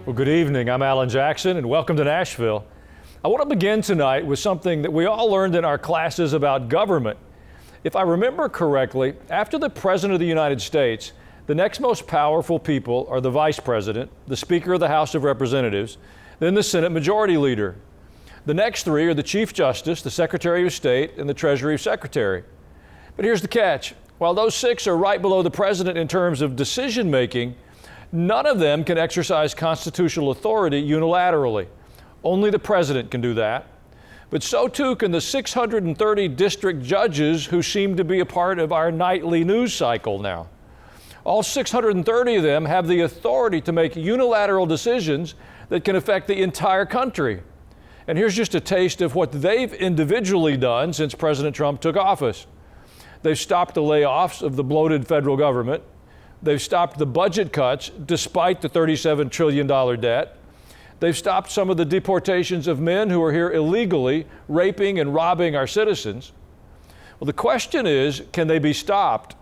Well, good evening. I'm Alan Jackson, and welcome to Nashville. I want to begin tonight with something that we all learned in our classes about government. If I remember correctly, after the President of the United States, the next most powerful people are the Vice President, the Speaker of the House of Representatives, then the Senate Majority Leader. The next three are the Chief Justice, the Secretary of State, and the Treasury Secretary. But here's the catch. While those six are right below the President in terms of decision making, none of them can exercise constitutional authority unilaterally. Only the President can do that. But so too can the 630 district judges who seem to be a part of our nightly news cycle now. All 630 of them have the authority to make unilateral decisions that can affect the entire country. And here's just a taste of what they've individually done since President Trump took office. They've stopped the layoffs of the bloated federal government. They've stopped the budget cuts despite the $37 trillion debt. They've stopped some of the deportations of men who are here illegally, raping and robbing our citizens. Well, the question is, can they be stopped?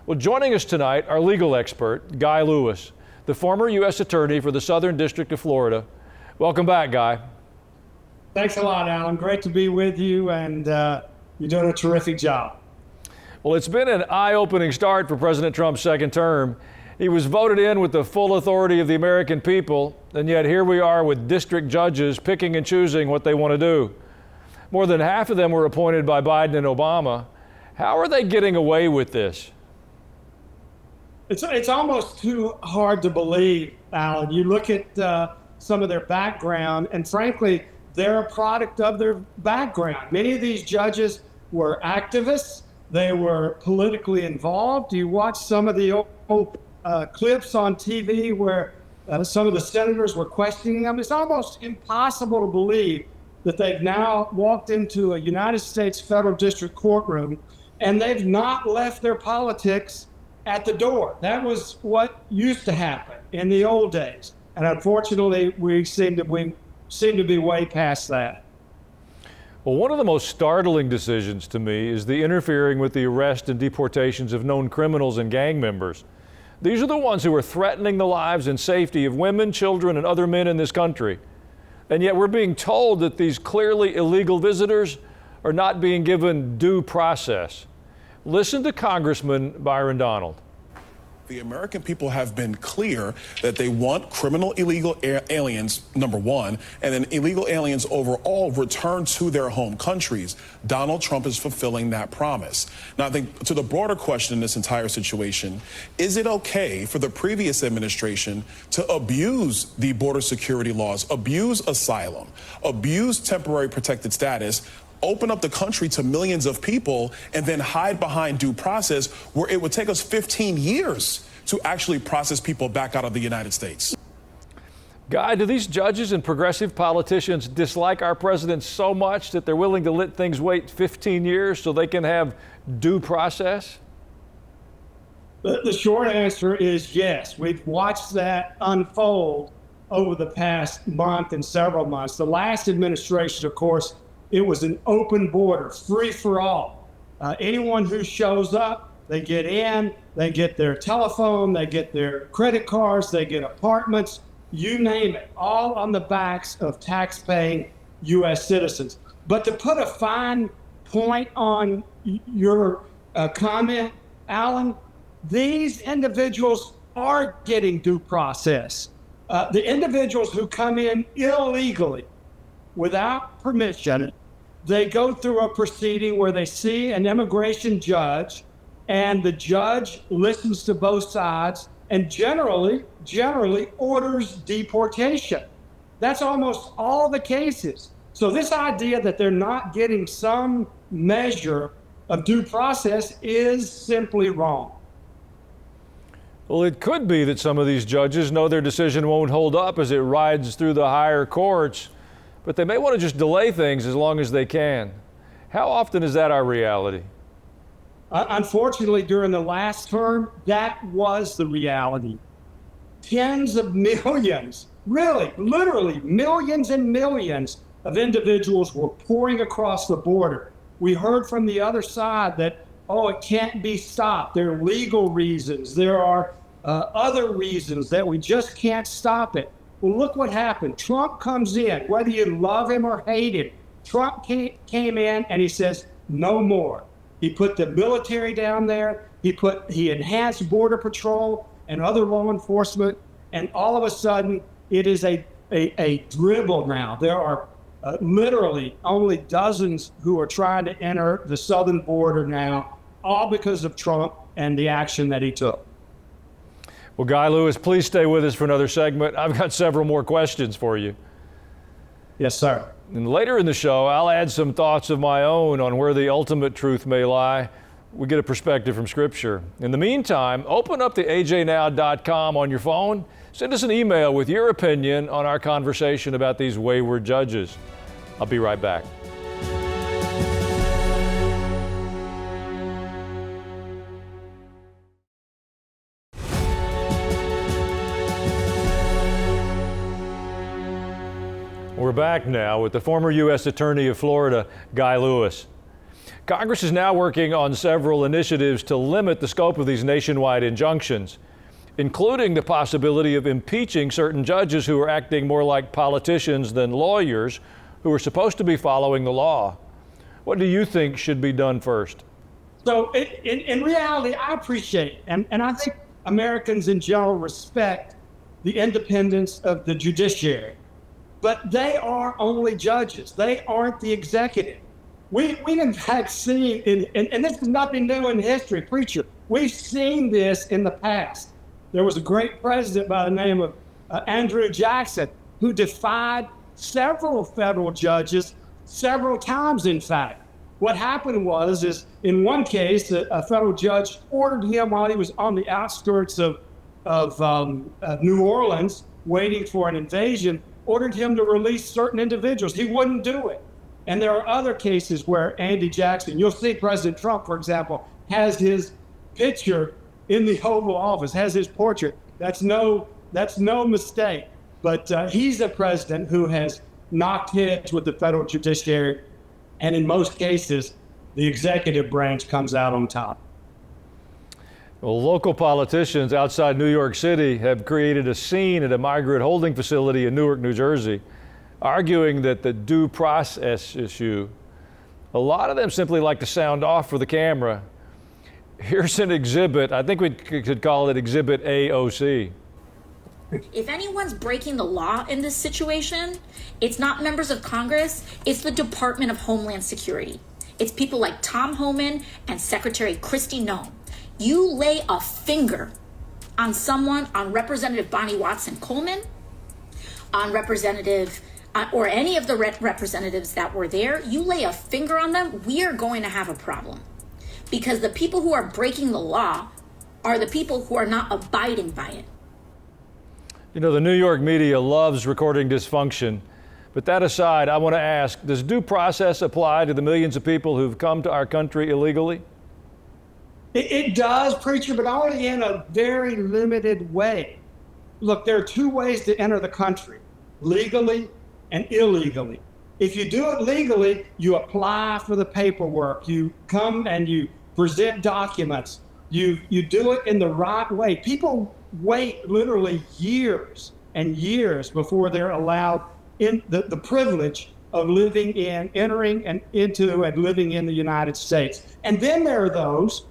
Well, joining us tonight, our legal expert, Guy Lewis, the former U.S. Attorney for the Southern District of Florida. Welcome back, Guy. Thanks a lot, Alan. Great to be with you, and you're doing a terrific job. Well, it's been an eye-opening start for President Trump's second term. He was voted in with the full authority of the American people, and yet here we are with district judges picking and choosing what they want to do. More than half of them were appointed by Biden and Obama. How are they getting away with this? It's almost too hard to believe, Alan. You look at some of their background, and frankly, they're a product of their background. Many of these judges were activists. They were politically involved. You watch some of the old clips on TV where some of the senators were questioning them. It's almost impossible to believe that they've now walked into a United States federal district courtroom and they've not left their politics at the door. That was what used to happen in the old days. And unfortunately, we seem to be way past that. Well, one of the most startling decisions to me is the interfering with the arrest and deportations of known criminals and gang members. These are the ones who are threatening the lives and safety of women, children, and other men in this country. And yet we're being told that these clearly illegal visitors are not being given due process. Listen to Congressman Byron Donald. The American people have been clear that they want criminal illegal aliens, number one, and then illegal aliens overall returned to their home countries. Donald Trump is fulfilling that promise. Now, I think to the broader question in this entire situation, is it okay for the previous administration to abuse the border security laws, abuse asylum, abuse temporary protected status, open up the country to millions of people, and then hide behind due process where it would take us 15 years to actually process people back out of the United States? Guy, do these judges and progressive politicians dislike our president so much that they're willing to let things wait 15 years so they can have due process? The short answer is yes. We've watched that unfold over the past month and several months. The last administration, of course, it was an open border, free for all. Anyone who shows up, they get in, they get their telephone, they get their credit cards, they get apartments, you name it, all on the backs of tax-paying U.S. citizens. But to put a fine point on your comment, Alan, these individuals are getting due process. The individuals who come in illegally, without permission, they go through a proceeding where they see an immigration judge, and the judge listens to both sides and generally orders deportation. That's almost all the cases. So this idea that they're not getting some measure of due process is simply wrong. Well, it could be that some of these judges know their decision won't hold up as it rides through the higher courts, but they may want to just delay things as long as they can. How often is that our reality? Unfortunately, during the last term, that was the reality. Tens of millions, really, literally millions and millions of individuals were pouring across the border. We heard from the other side that, it can't be stopped. There are legal reasons. There are other reasons that we just can't stop it. Well, look what happened. Trump comes in, whether you love him or hate him. Trump came in and he says, no more. He put the military down there. He enhanced Border Patrol and other law enforcement. And all of a sudden, it is a dribble now. There are literally only dozens who are trying to enter the southern border now, all because of Trump and the action that he took. Well, Guy Lewis, please stay with us for another segment. I've got several more questions for you. Yes, sir. And later in the show, I'll add some thoughts of my own on where the ultimate truth may lie. We get a perspective from Scripture. In the meantime, open up the ajnow.com on your phone. Send us an email with your opinion on our conversation about these wayward judges. I'll be right back. We're back now with the former U.S. Attorney of Florida, Guy Lewis. Congress is now working on several initiatives to limit the scope of these nationwide injunctions, including the possibility of impeaching certain judges who are acting more like politicians than lawyers who are supposed to be following the law. What do you think should be done first? So in reality, I appreciate, and I think Americans in general respect the independence of the judiciary. But they are only judges. They aren't the executive. We've in fact seen, and this is nothing new in history, preacher. We've seen this in the past. There was a great president by the name of Andrew Jackson who defied several federal judges several times, in fact. What happened is in one case, a federal judge ordered him while he was on the outskirts of New Orleans, waiting for an invasion, ordered him to release certain individuals. He wouldn't do it. And there are other cases where Andy Jackson, you'll see President Trump, for example, has his picture in the Oval Office, has his portrait. That's no mistake. But he's a president who has knocked heads with the federal judiciary. And in most cases, the executive branch comes out on top. Well, local politicians outside New York City have created a scene at a migrant holding facility in Newark, New Jersey, arguing that the due process issue, a lot of them simply like to sound off for the camera. Here's an exhibit. I think we could call it Exhibit AOC. If anyone's breaking the law in this situation, it's not members of Congress, it's the Department of Homeland Security. It's people like Tom Homan and Secretary Kristi Noem. You lay a finger on someone, on Representative Bonnie Watson-Coleman, on Representative, or any of the representatives that were there, you lay a finger on them, we are going to have a problem. Because the people who are breaking the law are the people who are not abiding by it. You know, the New York media loves recording dysfunction. But that aside, I want to ask, does due process apply to the millions of people who've come to our country illegally? It does, preacher, but only in a very limited way. Look, there are two ways to enter the country, legally and illegally. If you do it legally, you apply for the paperwork. You come and you present documents. You do it in the right way. People wait literally years and years before they're allowed in the privilege of living in, entering and into and living in the United States. And then there are those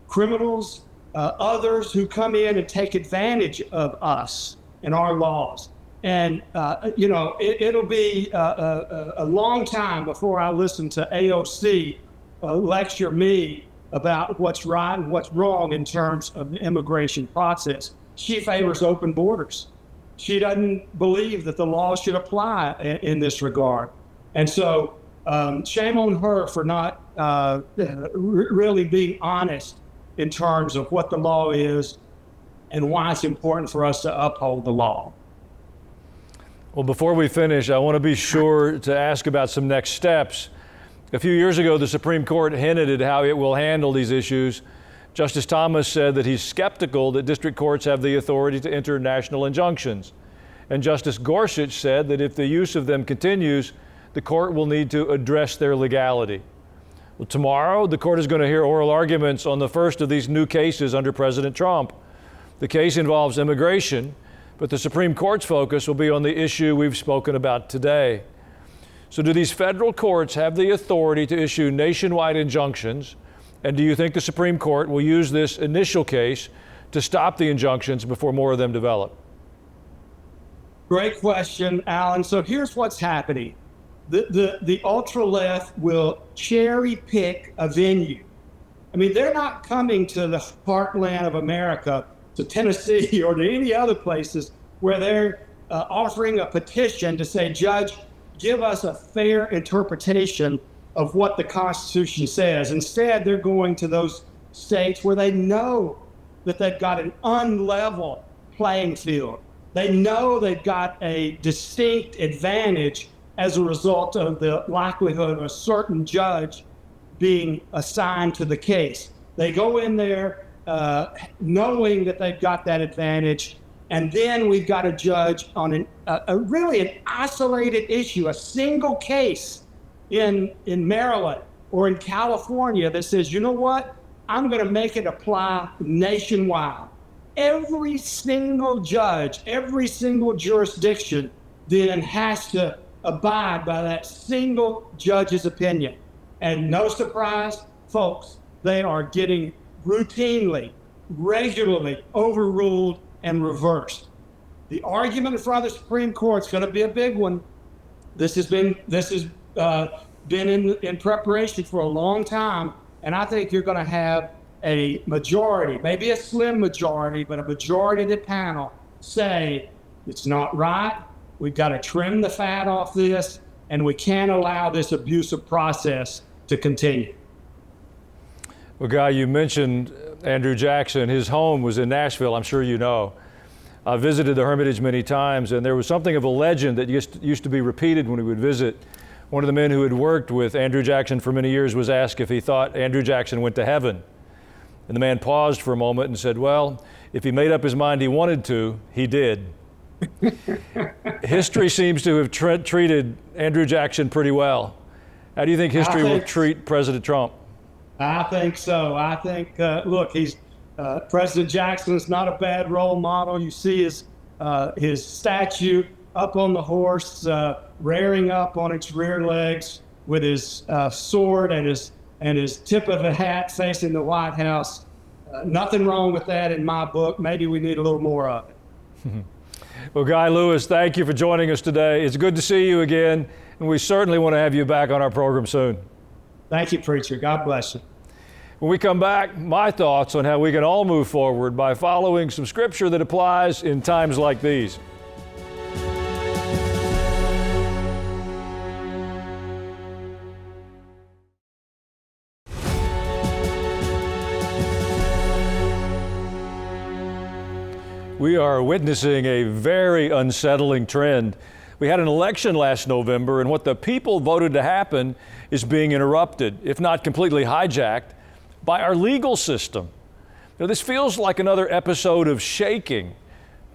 criminals, others who come in and take advantage of us and our laws. And, it'll be a long time before I listen to AOC lecture me about what's right and what's wrong in terms of the immigration process. She favors open borders. She doesn't believe that the law should apply in this regard. And so shame on her for not really being honest in terms of what the law is and why it's important for us to uphold the law. Well, before we finish, I want to be sure to ask about some next steps. A few years ago, the Supreme Court hinted at how it will handle these issues. Justice Thomas said that he's skeptical that district courts have the authority to enter national injunctions. And Justice Gorsuch said that if the use of them continues, the court will need to address their legality. Well, tomorrow, the court is going to hear oral arguments on the first of these new cases under President Trump. The case involves immigration, But the Supreme Court's focus will be on the issue we've spoken about today. So do these federal courts have the authority to issue nationwide injunctions? And do you think the Supreme Court will use this initial case to stop the injunctions before more of them develop? Great question, Alan. So here's what's happening. The ultra-left will cherry pick a venue. I mean, they're not coming to the heartland of America, to Tennessee or to any other places where they're offering a petition to say, Judge, give us a fair interpretation of what the Constitution says. Instead, they're going to those states where they know that they've got an unlevel playing field. They know they've got a distinct advantage as a result of the likelihood of a certain judge being assigned to the case. They go in there knowing that they've got that advantage, and then we've got a judge on really an isolated issue, a single case in Maryland or in California that says, you know what, I'm going to make it apply nationwide. Every single judge, every single jurisdiction then has to abide by that single judge's opinion. And no surprise, folks, they are getting routinely, regularly overruled and reversed. The argument in front of the Supreme Court is going to be a big one. This has been in preparation for a long time, and I think you're going to have a majority, maybe a slim majority, but a majority of the panel say it's not right. We've got to trim the fat off this, and we can't allow this abusive process to continue. Well, Guy, you mentioned Andrew Jackson. His home was in Nashville, I'm sure you know. I visited the Hermitage many times, and there was something of a legend that used to be repeated when we would visit. One of the men who had worked with Andrew Jackson for many years was asked if he thought Andrew Jackson went to heaven. And the man paused for a moment and said, well, if he made up his mind he wanted to, he did. History seems to have treated Andrew Jackson pretty well. How do you think history will treat President Trump? I think so. I think, look, President Jackson is not a bad role model. You see his statue up on the horse, rearing up on its rear legs with his sword and his tip of the hat facing the White House. Nothing wrong with that in my book. Maybe we need a little more of it. Well, Guy Lewis, thank you for joining us today. It's good to see you again, and we certainly want to have you back on our program soon. Thank you, Preacher. God bless you. When we come back, my thoughts on how we can all move forward by following some scripture that applies in times like these. We are witnessing a very unsettling trend. We had an election last November, and what the people voted to happen is being interrupted, if not completely hijacked, by our legal system. Now, this feels like another episode of shaking.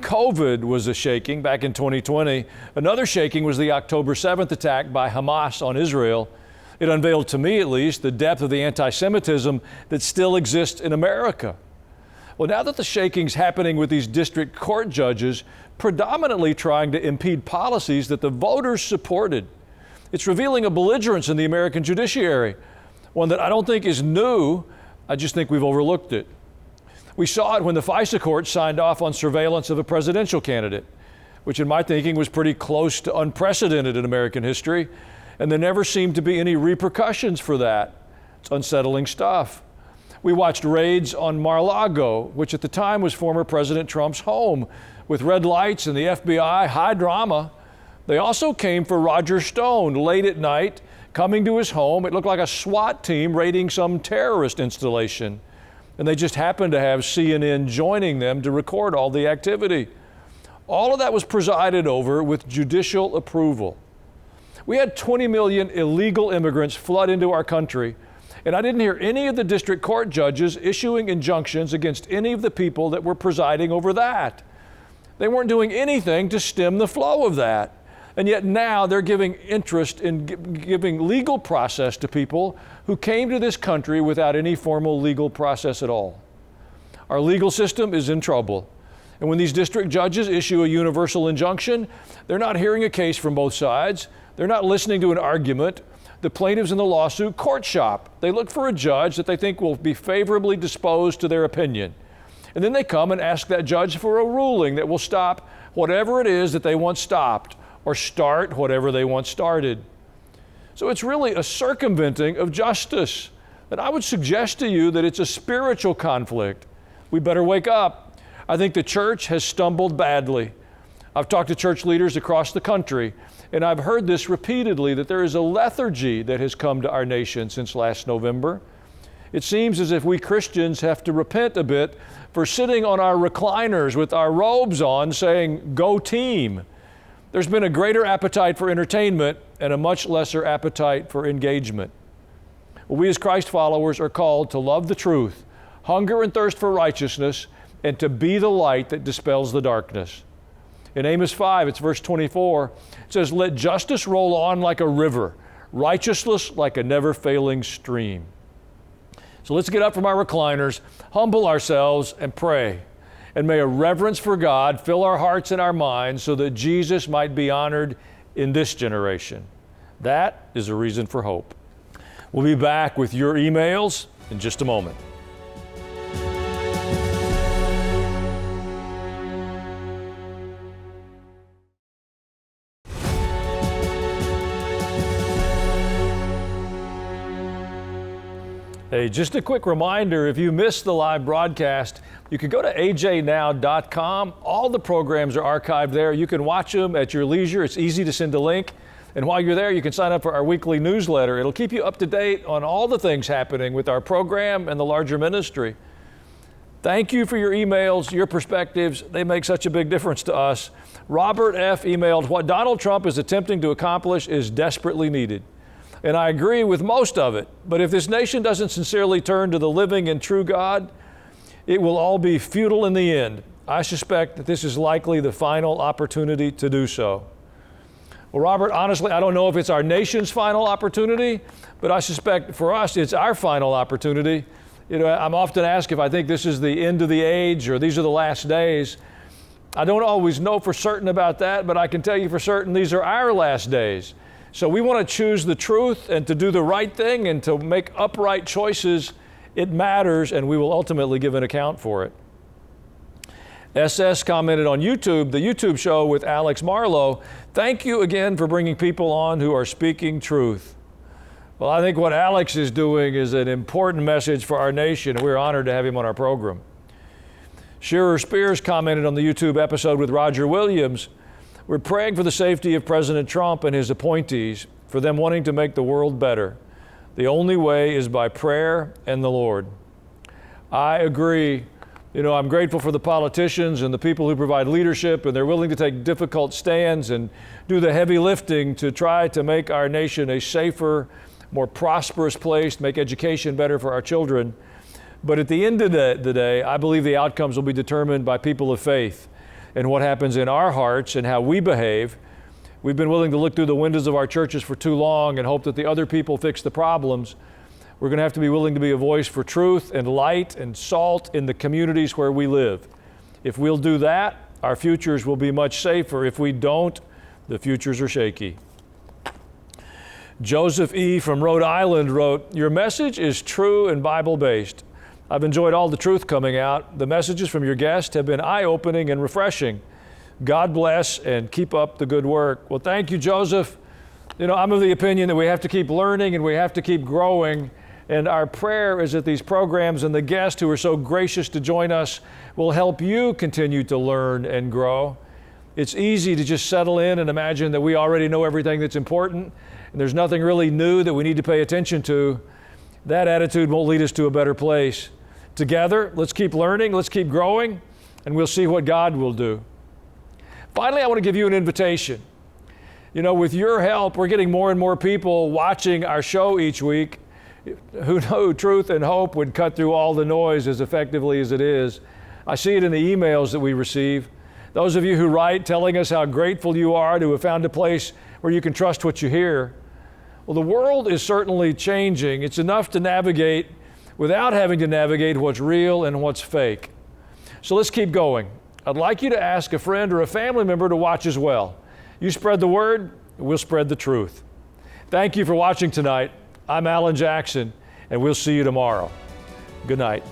COVID was a shaking back in 2020. Another shaking was the October 7th attack by Hamas on Israel. It unveiled, to me at least, the depth of the anti-Semitism that still exists in America. Well, now that the shaking's happening with these district court judges predominantly trying to impede policies that the voters supported, it's revealing a belligerence in the American judiciary, one that I don't think is new. I just think we've overlooked it. We saw it when the FISA court signed off on surveillance of a presidential candidate, which in my thinking was pretty close to unprecedented in American history, and there never seemed to be any repercussions for that. It's unsettling stuff. We watched raids on Mar-a-Lago, which at the time was former President Trump's home, with red lights and the FBI, high drama. They also came for Roger Stone late at night, coming to his home. It looked like a SWAT team raiding some terrorist installation. And they just happened to have CNN joining them to record all the activity. All of that was presided over with judicial approval. We had 20 million illegal immigrants flood into our country, and I didn't hear any of the district court judges issuing injunctions against any of the people that were presiding over that. They weren't doing anything to stem the flow of that. And yet now they're giving interest in giving legal process to people who came to this country without any formal legal process at all. Our legal system is in trouble, And when these district judges issue a universal injunction, they're not hearing a case from both sides. They're not listening to an argument. The plaintiffs in the lawsuit court shop. They look for a judge that they think will be favorably disposed to their opinion. And then they come and ask that judge for a ruling that will stop whatever it is that they want stopped, or start whatever they want started. So it's really a circumventing of justice. And I would suggest to you that it's a spiritual conflict. We better wake up. I think the church has stumbled badly. I've talked to church leaders across the country, and I've heard this repeatedly, that there is a lethargy that has come to our nation since last November. It seems as if we Christians have to repent a bit for sitting on our recliners with our robes on saying, "Go team." There's been a greater appetite for entertainment and a much lesser appetite for engagement. Well, we as Christ followers are called to love the truth, hunger and thirst for righteousness, and to be the light that dispels the darkness. In Amos 5, it's verse 24, it says, "Let justice roll on like a river, righteousness like a never-failing stream." So let's get up from our recliners, humble ourselves, and pray. And may a reverence for God fill our hearts and our minds so that Jesus might be honored in this generation. That is a reason for hope. We'll be back with your emails in just a moment. Hey, just a quick reminder, if you missed the live broadcast, you can go to ajnow.com. All the programs are archived there. You can watch them at your leisure. It's easy to send a link. And while you're there, you can sign up for our weekly newsletter. It'll keep you up to date on all the things happening with our program and the larger ministry. Thank you for your emails, your perspectives. They make such a big difference to us. Robert F. emailed, "What Donald Trump is attempting to accomplish is desperately needed." And I agree with most of it. But if this nation doesn't sincerely turn to the living and true God, it will all be futile in the end. I suspect that this is likely the final opportunity to do so. Well, Robert, honestly, I don't know if it's our nation's final opportunity, but I suspect for us, it's our final opportunity. You know, I'm often asked if I think this is the end of the age or these are the last days. I don't always know for certain about that, but I can tell you for certain these are our last days. So we want to choose the truth and to do the right thing and to make upright choices. It matters, and we will ultimately give an account for it. SS commented on YouTube, the YouTube show with Alex Marlowe, "Thank you again for bringing people on who are speaking truth." Well, I think what Alex is doing is an important message for our nation, and we're honored to have him on our program. Shearer Spears commented on the YouTube episode with Roger Williams, "We're praying for the safety of President Trump and his appointees, for them wanting to make the world better. The only way is by prayer and the Lord." I agree. You know, I'm grateful for the politicians and the people who provide leadership, and they're willing to take difficult stands and do the heavy lifting to try to make our nation a safer, more prosperous place, make education better for our children. But at the end of the day, I believe the outcomes will be determined by people of faith and what happens in our hearts and how we behave. We've been willing to look through the windows of our churches for too long and hope that the other people fix the problems. We're going to have to be willing to be a voice for truth and light and salt in the communities where we live. If we'll do that, our futures will be much safer. If we don't, the futures are shaky. Joseph E. from Rhode Island wrote, "Your message is true and Bible-based. I've enjoyed all the truth coming out. The messages from your guests have been eye-opening and refreshing. God bless and keep up the good work." Well, thank you, Joseph. You know, I'm of the opinion that we have to keep learning and we have to keep growing. And our prayer is that these programs and the guests who are so gracious to join us will help you continue to learn and grow. It's easy to just settle in and imagine that we already know everything that's important and there's nothing really new that we need to pay attention to. That attitude won't lead us to a better place. Together, let's keep learning, let's keep growing, and we'll see what God will do. Finally, I want to give you an invitation. You know, with your help, we're getting more and more people watching our show each week who know truth and hope would cut through all the noise as effectively as it is. I see it in the emails that we receive. Those of you who write telling us how grateful you are to have found a place where you can trust what you hear. Well, the world is certainly changing. It's enough to navigate without having to navigate what's real and what's fake. So let's keep going. I'd like you to ask a friend or a family member to watch as well. You spread the word, we'll spread the truth. Thank you for watching tonight. I'm Alan Jackson, and we'll see you tomorrow. Good night.